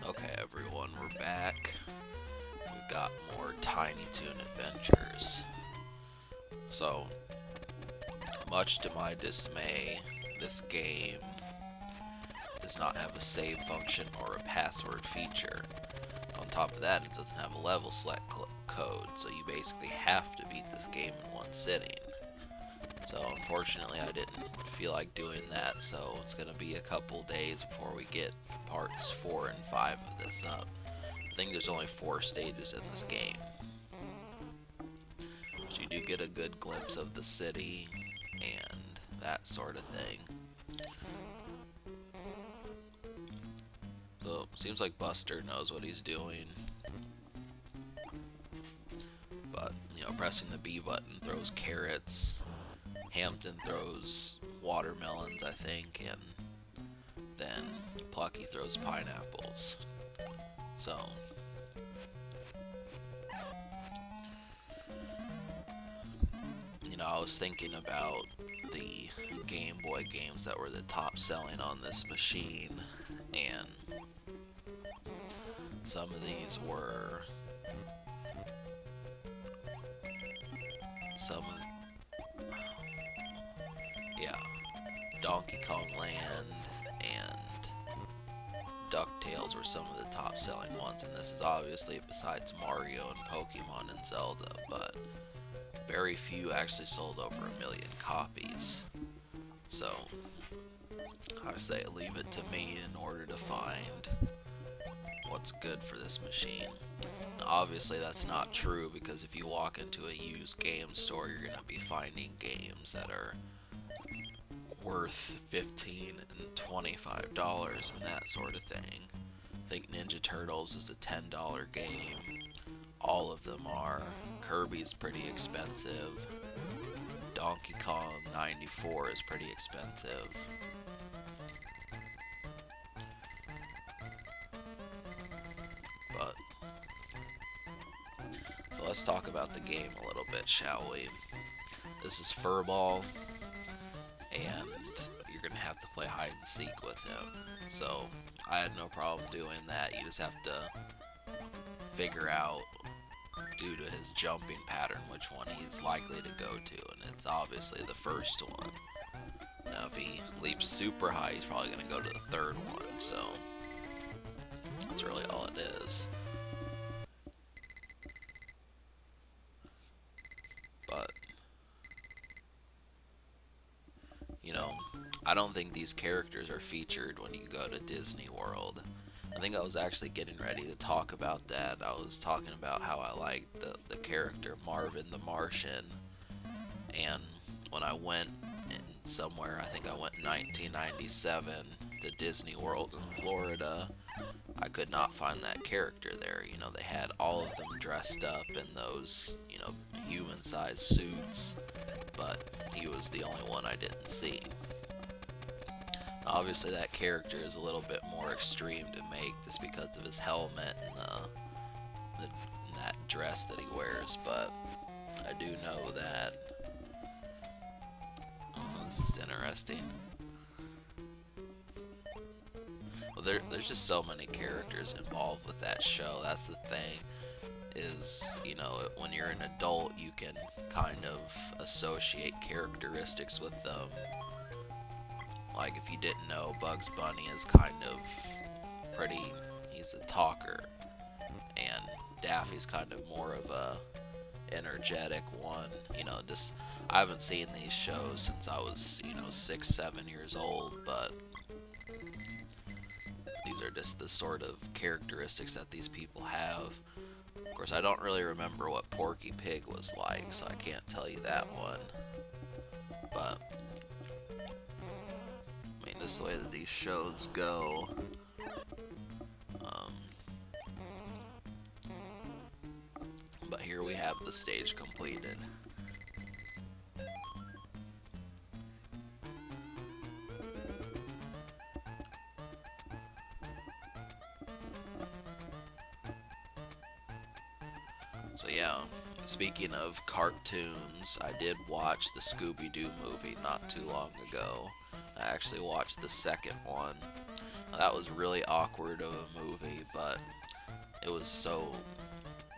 Okay, everyone, we're back. We've got more Tiny Toon adventures. So, much to my dismay, this game does not have a save function or a password feature. On top of that, it doesn't have a level select code, so you basically have to beat this game in one sitting. So unfortunately I didn't feel like doing that, so it's going to be a couple days before we get parts 4 and 5 of this up. I think there's only 4 stages in this game. But you do get a good glimpse of the city and that sort of thing. So it seems like Buster knows what he's doing. But, pressing the B button throws carrots. Hampton throws watermelons, I think, and then Plucky throws pineapples. So, I was thinking about the Game Boy games that were the top selling on this machine, and some of these were Donkey Kong Land and DuckTales were some of the top selling ones, and this is obviously besides Mario and Pokemon and Zelda, but very few actually sold over 1 million copies. So I say leave it to me in order to find what's good for this machine. Now, obviously that's not true, because if you walk into a used game store, you're going to be finding games that are worth $15 and $25 and that sort of thing. I think Ninja Turtles is a $10 game. All of them are. Kirby's pretty expensive. Donkey Kong 94 is pretty expensive. But so let's talk about the game a little bit, shall we? This is Furball, and you're gonna have to play hide and seek with him. So I had no problem doing that. You just have to figure out, due to his jumping pattern, which one he's likely to go to, and it's obviously the first one. Now if he leaps super high, he's probably gonna go to the third one, so that's really all it is. But I don't think these characters are featured when you go to Disney World. I think I was actually getting ready to talk about that. I was talking about how I liked the character Marvin the Martian, and when I went in somewhere, I think I went in 1997 to Disney World in Florida, I could not find that character there. They had all of them dressed up in those, human-sized suits, but he was the only one I didn't see. Obviously that character is a little bit more extreme to make just because of his helmet and that dress that he wears, but I do know that this is interesting. Well, there's just so many characters involved with that show. That's the thing, is, when you're an adult, you can kind of associate characteristics with them. Like, if you didn't know, Bugs Bunny is kind of he's a talker, and Daffy's kind of more of a energetic one. I haven't seen these shows since I was, 6, 7 years old, but these are just the sort of characteristics that these people have. Of course, I don't really remember what Porky Pig was like, so I can't tell you that one. But just the way that these shows go. But here we have the stage completed. So yeah, speaking of cartoons, I did watch the Scooby-Doo movie not too long ago. I actually watched the second one, That was really awkward of a movie, but it was so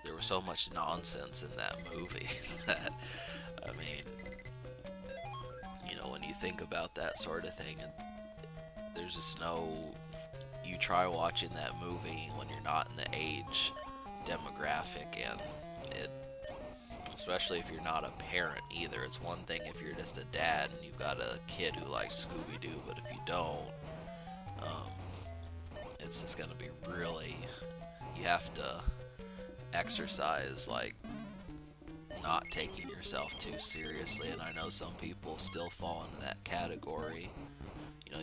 there was so much nonsense in that movie that I mean, when you think about that sort of thing, there's just no. You try watching that movie when you're not in the age demographic, and it, especially if you're not a parent either. It's one thing if you're just a dad and you've got a kid who likes Scooby-Doo, but if you don't, um, it's just gonna be really. You have to exercise like not taking yourself too seriously, and I know some people still fall into that category.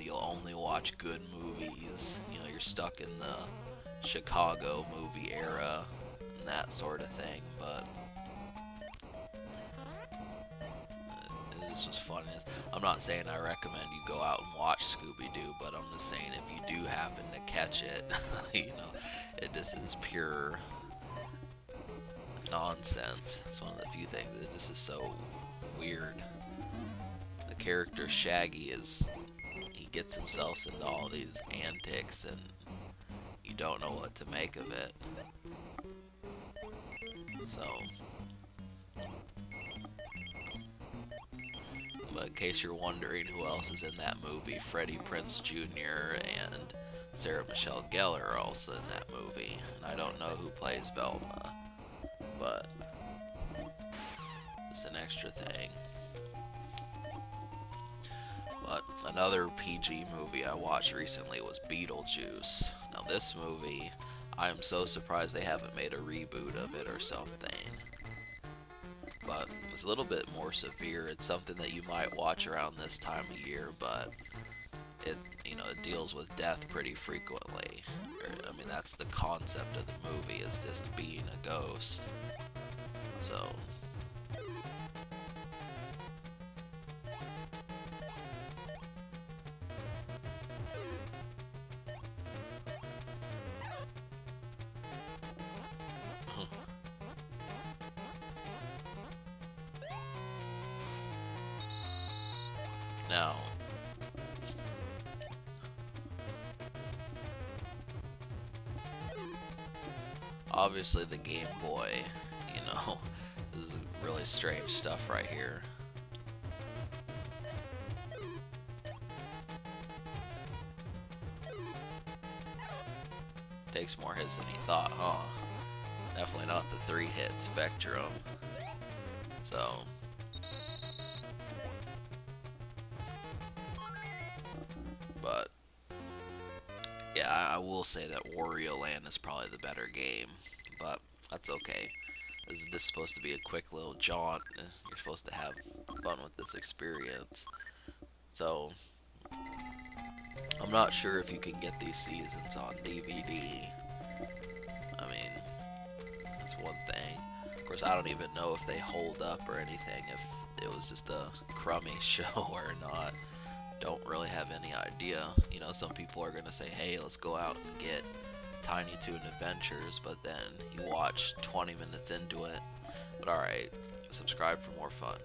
You'll only watch good movies. You're stuck in the Chicago movie era and that sort of thing, but this was fun. I'm not saying I recommend you go out and watch Scooby-Doo, but I'm just saying if you do happen to catch it, it just is pure nonsense. It's one of the few things that just is so weird. The character Shaggy he gets himself into all these antics and you don't know what to make of it. So, but in case you're wondering who else is in that movie, Freddie Prinze Jr. and Sarah Michelle Gellar are also in that movie. And I don't know who plays Velma, but it's an extra thing. But another PG movie I watched recently was Beetlejuice. Now this movie, I am so surprised they haven't made a reboot of it or something. But it's a little bit more severe. It's something that you might watch around this time of year, but it deals with death pretty frequently. I mean, that's the concept of the movie, is just being a ghost. So now, obviously the Game Boy, this is really strange stuff right here. Takes more hits than he thought, huh? Definitely not the 3-hit spectrum. So, but yeah, I will say that Wario Land is probably the better game, but that's okay. This is just supposed to be a quick little jaunt. You're supposed to have fun with this experience. So, I'm not sure if you can get these seasons on DVD. I mean, that's one thing. Of course, I don't even know if they hold up or anything, if it was just a crummy show or not. Don't really have any idea. Some people are gonna say, hey, let's go out and get Tiny Toon Adventures, but then you watch 20 minutes into it. But alright, subscribe for more fun.